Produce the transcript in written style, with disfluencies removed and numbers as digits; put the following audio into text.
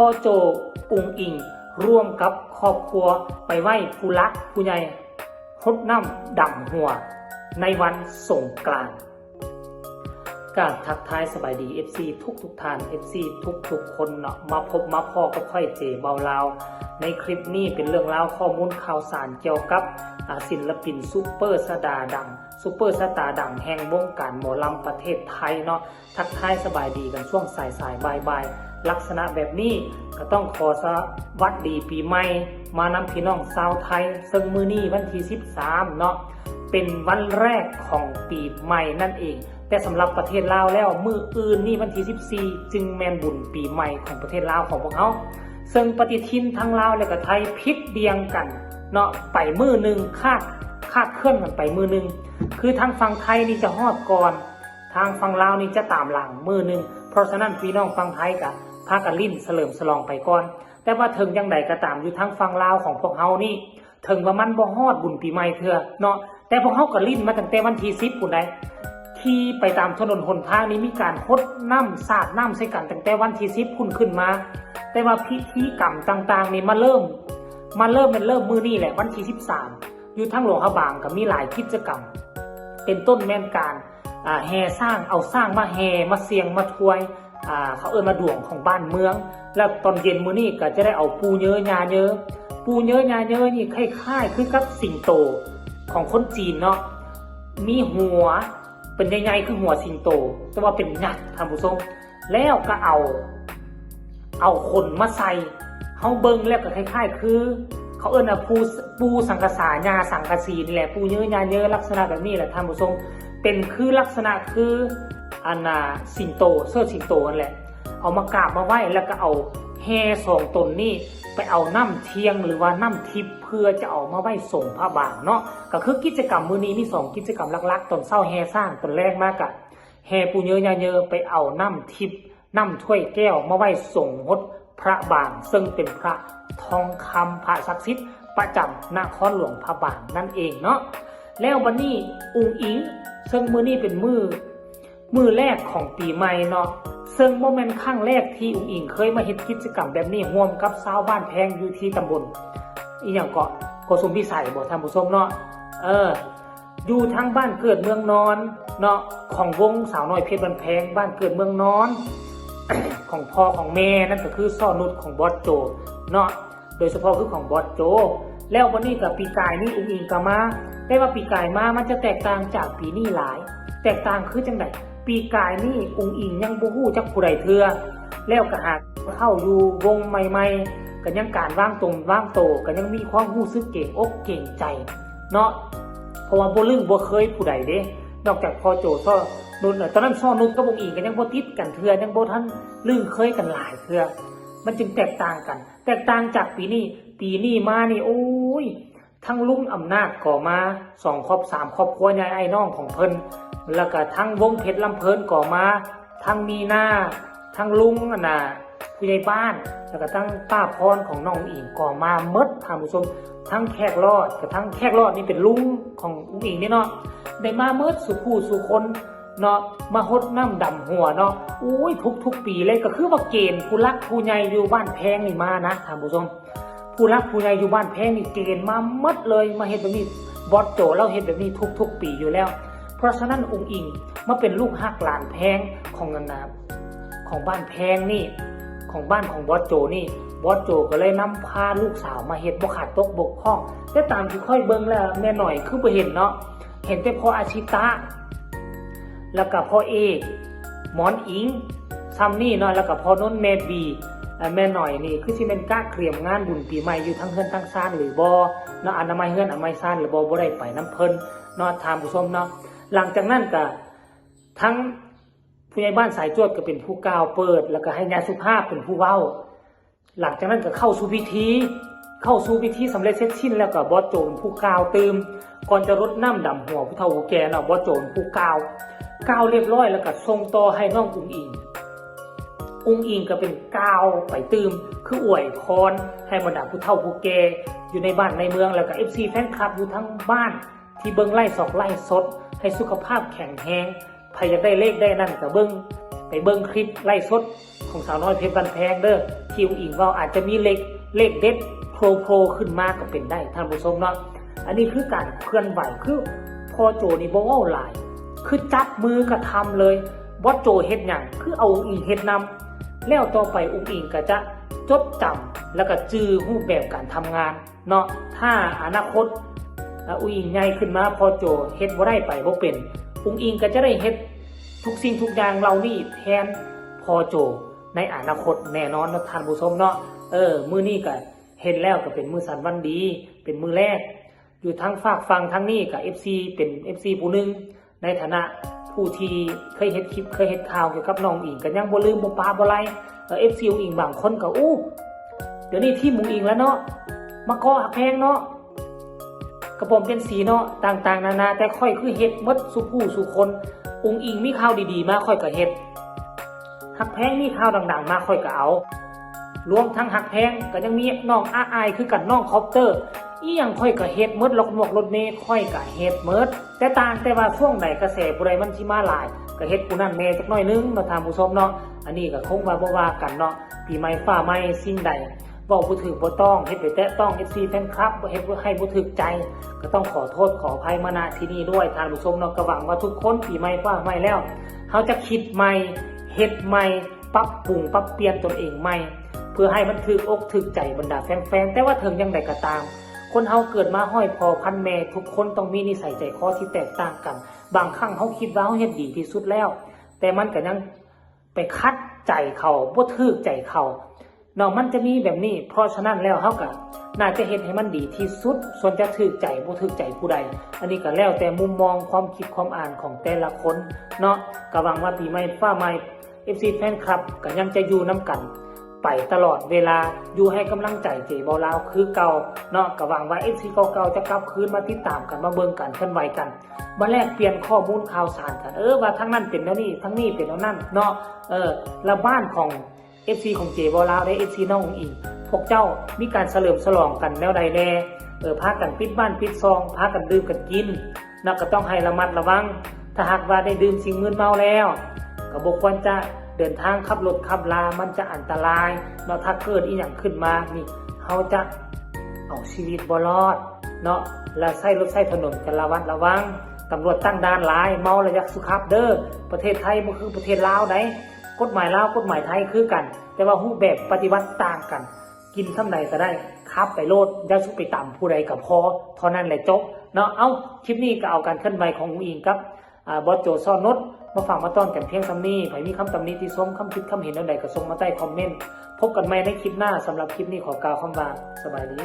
พ่อโจอุงอิงร่วมกับครอบครัวไปไหว้ผู้รักผู้ใหญ่รดน้ำดำหัวในวันสงกรานต์การทักทายสบายดี FC ทุกท่าน FC ทุกคนเนาะมาพบมาพ่อกับค่อยเจเบาลาวในคลิปนี้เป็นเรื่องราวข้อมูลข่าวสารเกี่ยวกับศิลปินซุปเปอร์สตาร์ดังซุปเปอร์สตาร์ดังแห่งวงการหมอลำประเทศไทยเนาะทักทายสบายดีกันช่วงสายบ่ายลักษณะแบบนี้ก็ต้องขอสวัสดีปีใหม่มานำพี่น้องชาวไทยซึ่งมื้อนี้วันที่13เนาะเป็นวันแรกของปีใหม่นั่นเองแต่สำหรับประเทศลาวแล้วมื้ออื่นนี่วันที่14จึงแม่นบุญปีใหม่ของประเทศลาวของพวกเขาซึ่งปฏิทินทั้งลาวและก็ไทยผิดเบียงกันเนาะไปมื้อนึงคาดเคลื่อนกันไปมื้อนึงคือทางฝั่งไทยนี่จะฮอดก่อนทางฝั่งลาวนี่จะตามหลังมื้อนึงเพราะฉะนั้นพี่น้องฝั่งไทยก็พากันลิ้นเสลิมฉลองไปก่อนแต่ว่าถึงยังใดก็ตามอยู่ทางฝั่งลาวของพวกเฮานี่ถึงว่ามันบ่ฮอดบุญปีใหม่เถื่อเนาะแต่พวกเฮาก็ลิ้นมาตั้งแต่วันที่10พุ่นใดที่ไปตามถนนหนทางนี้มีการพดน้ำสาดน้ำใส่กันตั้งแต่วันที่10พุ่นขึ้นมาแต่ว่าพิธีกรรมต่างๆนี่มาเริ่มมื้อนี้แหละวันที่13อยู่ทางหลวงพระบางก็มีหลายกิจกรรมเป็นต้นแม่นการแห่สร้างเอาสร้างมาแห่มาเสียงมาถวยเขามาดวงของบ้านเมืองแล้วตอนเย็นมื้อนี้ก็จะได้เอาปูเยอะยาเยอะปูเยอะยาเยอะนี่คล้ายๆคือกับสิงโตของคนจีนเนาะมีหัวเป็นใหญ่ๆคือหัวสิงโตแต่ว่าเป็นยักษ์ท่านผู้ชมแล้วก็เอาคนมาใส่เฮาเบิ่งแล้วก็คล้ายๆคือเขาปูสังกษาญาสังกะสีนี่แหละปูเยอะยาเยอะลักษณะแบบนี้แหละท่านผู้ชมเป็นคือลักษณะคือสิงโตเสื้อสิงโตนั่นแหละเอามากราบมาไหว้แล้วก็เอาแห่2 ตนนี่ไปเอาน้ำเทียงหรือว่าน้ำทิพย์เพื่อจะเอามาไหว้ส่งพระบางเนาะก็คือกิจกรรมมื้อนี้มี2 กิจกรรมหลักๆตอนเช้าแห่สร้างตอนแรกมากะแห่ปูเยอะยาเยอะไปเอาน้ำทิพย์น้ำถ้วยแก้วมาไหว้ส่งฮดพระบางซึ่งเป็นพระทองคำพระศักดิ์สิทธิ์ประจำนครหลวงพระบางนั่นเองเนาะแล้ววันนี้อุ๋งอิงซึ่งมื้อนี้เป็นมื้อแรกของปีใหม่เนาะซึ่งโมเมนต์ครั้งแรกที่อุ๋งอิงเคยมาเฮ็ดกิจกรรมแบบนี้ร่วมกับชาวบ้านแพงอยู่ที่ตำบลอีหยังเกาะโกสุมพิสัยบ่ท่านผู้ชมเนาะอยู่ทางบ้านเกิดเมืองนอนเนาะของวงสาวน้อยเพชรบ้านแพงบ้านเกิดเมืองนอน ของพ่อของแม่นั่นก็คือซ่อนุชของบอสโจเนาะโดยเฉพาะคือของบอสโจแล้ววันนี้กับปีกายนี่อุ๋งอิงก็มาได้ว่าปีกายมามันจะแตกต่างจากปีนี้หลายแตกต่างคือจังไดปีกายนี่อุ๋งอิงยังบ่ฮู้จักผู้ใดเทื่อแล้วก็หากเข้าอยู่วงใหม่ๆก็ยังการวางตรงวางโตก็ยังมีความรู้สึกเก่งอกเก่งใจเนาะเพราะว่าบ่ลืมบ่เคยผู้ใดเด้นอกจากพ่อโจซ่อนุชตอนนั้นซ่อนุชกับอุ๋งอิงก็ยังบ่ติดกันเทื่อยังบ่ทันลืมเคยกันหลายเทื่อมันจึงแตกต่างกันแตกต่างจากปีนี้มานี่โอ้ยทั้งลุงอำนาจก่อมา2 ครอบ 3 ครอบครัวใหญ่ไอ้น้องของเพิ่นแล้วก็ทั้งวงเพชรลำเพิ่นก่อมาทั้งมีหน้าทั้งลุงผู้ใหญ่บ้านแล้วก็ทั้งป้าพรของน้องอิงก่อมาหมดท่านผู้ชมทั้งแขกรอดกับทั้งแขกรอดนี่เป็นลุงของอุ้งอิงนี่เนาะได้มาหมดสุผู้สุคนเนาะมาฮดน้ำดำหัวเนาะอุ้ยทุกปีเลยก็คือว่าเกณฑ์ผู้รักผู้ใหญ่อยู่บ้านแพงนี่มานะท่านผู้ชมผู้รักผู้ใหญ่อยู่บ้านแพงนี่เกณฑ์มาหมดเลยมาเฮ็ดแบบนี้บอสโจเราเฮ็ดแบบนี้ทุกปีอยู่แล้วเพราะฉะนั้นอุ๋งอิงมาเป็นลูกฮักหลานแพงของของบ้านแพงนี่ของบ้านของบอสโจนี่บอสโจก็เลยนำพาลูกสาวมาเฮ็ดบ่ขาดตกบกพร่องแต่ตามที่ค่อยเบิ่งแล้วแม่หน่อยคือบ่เห็นเนาะเห็นแต่พ่ออาชิตะแล้วก็พ่อเอกหมอนอิงซัมนี่เนาะแล้วก็พ่อนนท์แม่บีแม่หน่อยนี่คือสิเป็นกะเตรียมงานบุญปีใหม่อยู่ทั้งเฮือนทั้งซ่านหรือบ่เนาะอนามัยเฮือนอนามัยซ่านหรือบ่ได้ไปน้ำเพิ่นเนาะท่านผู้ชมเนาะหลังจากนั้นก็ทั้งผู้ใหญ่บ้านสายจวดก็เป็นผู้กล่าวเปิดแล้วก็ให้ญาสุภาพเป็นผู้เว้าหลังจากนั้นก็เข้าสู่พิธีสำเร็จเสร็จสิ้นแล้วก็บอสโจเป็นผู้กล่าวตื่มก่อนจะรดน้ำดำหัวผู้เฒ่าผู้แก่เนาะบอสโจเป็นผู้กล่าวเรียบร้อยแล้วก็ส่งต่อให้น้องอุ๋งอิงก็เป็นกล่าวไปตื่มคืออวยพรให้บรรดาผู้เฒ่าผู้แก่อยู่ในบ้านในเมืองแล้วก็ FC แฟนคลับอยู่ทั้งบ้านที่เบิ่งไล่สดให้สุขภาพแข็งแรงใครอยากได้เลขได้นั่นก็เบิ่ง ไปเบิ่งคลิปไล่สดของสาวน้อยเพชรบ้านแพงเด้อที่อุ้งอิงว่าอาจจะมีเลขเด็ดโผล่ขึ้นมาก็เป็นได้ท่านผู้ชมเนาะอันนี้คือการเคลื่อนไหวคือพอโจนี่บ่เว้าหลายคือจับมือกระทำเลยบ่โจเฮ็ดหยังคือเอาอุ้งอิงเฮ็ดนำแล้วต่อไปอุ้งอิงก็จะจดจำแล้วก็จื้อรูปแบบการทำงานเนาะถ้าอนาคตอุ้งอิงใหญ่ขึ้นมาพอโจเฮ็ดบ่ได้ไปบ่เป็นอุ้งอิงก็จะได้เฮ็ดทุกสิ่งทุกอย่างเหล่านี้แทนพอโจในอนาคตแน่นอนนะท่านผู้ชมเนาะมื้อนี้ก็เห็นแล้วก็เป็นมื้อสันวันดีเป็นมื้อแรกอยู่ทั้งฝากฟังทั้งนี้กับ FC เป็น FC ผู้หนึงในฐานะผู้ที่เคยเฮ็ดคลิปเคยเฮ็ดข่าวเกี่ยวกับน้องอิงก็ยังบ่ลืมบ่ปาบ่ไล่FC อุ้งอิงบางคนก็เดี๋ยวนี้ที่มุงอิงแล้วเนาะมาก่อหักแพงเนาะกระผมเป็นสีเนาะต่างๆนานาแต่ค่อยคือเฮ็ดหมดสู่ผู้สู่คนอุ้งอิงมีข่าวดีๆมาค่อยก็เฮ็ดหักแพงมีข่าวดังๆมาค่อยก็เอารวมทั้งหักแพงก็ยังมีน้องอาอายคือกันน้องคอปเตอร์อีหยังค่อยก็เฮ็ดหมดล็อกหมวกรถเมล์ค่อยก็เฮ็ดหมดแต่ต่างแต่ว่าช่วงใดกระแสผู้ใดมันสิมาหลายก็เฮ็ดผู้นั้นแน่จักหน่อยนึงมาถามผู้ชมเนาะอันนี้ก็คงว่าบ่ว่ากันเนาะปีใหม่ฟ้าใหม่สิ่งใดเว้าบ่ถูกบ่ต้องเฮ็ดไปแตะต้อง FC แฟนคลับบ่เฮ็ดบ่ให้บ่ถูกใจก็ต้องขอโทษขออภัยมาณที่นี้ด้วยท่านผู้ชมเนาะก็หวังว่าทุกคนปีใหม่ฟ้าใหม่แล้วเฮาจะคิดใหม่เฮ็ดใหม่ปรับปรุงปรับเปลี่ยนตนเองใหม่เพื่อให้มันถูกอกถูกใจบรรดาแฟนๆแต่ว่าถึงยังไดก็ตามคนเฮาเกิดมาห้อยพอพันแม่ทุกคนต้องมีนิสัยใจคอที่แตกต่างกันบางครั้งเฮาคิดว่าเฮาเฮ็ดดีที่สุดแล้วแต่มันก็ยังไปคัดใจเขาบ่ถูกใจเขาเนาะมันจะมีแบบนี้เพราะฉะนั้นแล้วเฮาก็น่าจะเฮ็ดให้มันดีที่สุดส่วนจะถูกใจบ่ถูกใจผู้ใดอันนี้ก็แล้วแต่มุมมองความคิดความอ่านของแต่ละคนเนาะก็หวังว่าปีใหม่ฟ้าใหม่ FC แฟนคลับก็ยังจะอยู่นํกันไปตลอดเวลาอยู่ให้กำลังใจเจบ่าวลาวคือเก่าเนาะก็หวังว่า FC เก่าๆจะกลับคืนมาติดตามกันมาเบิ่งกันเคลื่อนไหวกันมาแลกเปลี่ยนข้อมูลข่าวสารกันว่าทั้งนั้นเป็นแล้วนี่ทั้งนี้เป็นแล้วนั่นเนาะแล้วบ้านของ FC ของเจบ่าวลาวได้ FC น้องอุ๋งอิงพวกเจ้ามีการเฉลิมฉลองกันแล้วใดแลพากันปิดบ้านปิดซองพากันดื่มกันกินนะก็ต้องให้ระมัดระวังถ้าหากว่าได้ดื่มสิ่งมึนเมาแล้วก็บ่ควรจะเดินทางขับรถขับลามันจะอันตรายเนาะถ้าเกิดอีหยังขึ้นมานี่เฮาจะเอาชีวิตบ่รอดเนาะแล้วใช้รถใช้ถนนกันระวัดระวังตำรวจตั้งด่านหลายเมาแล้วอยากสุขับเด้อประเทศไทยบ่คือประเทศลาวไดกฎหมายลาวกฎหมายไทยคือกันแต่ว่ารูปแบบปฏิบัติต่างกันกินซำใดก็ได้ขับไปโลดอย่าสุไปตามผู้ใดก็พอเท่านั้นแหละจบเนาะคลิปนี้ก็เอาการเคลื่อนไหวของอุ้งอิงกับบอสโจซ่อนนดมาฟังมาต้อนกันเพียงซ้ำนี้ใครมีคำตำหนิที่ชมคำคิดคำเห็นใดก็ส่งมาใต้คอมเมนต์พบกันใหม่ในคลิปหน้าสำหรับคลิปนี้ขอกล่าวคำว่าสบายดี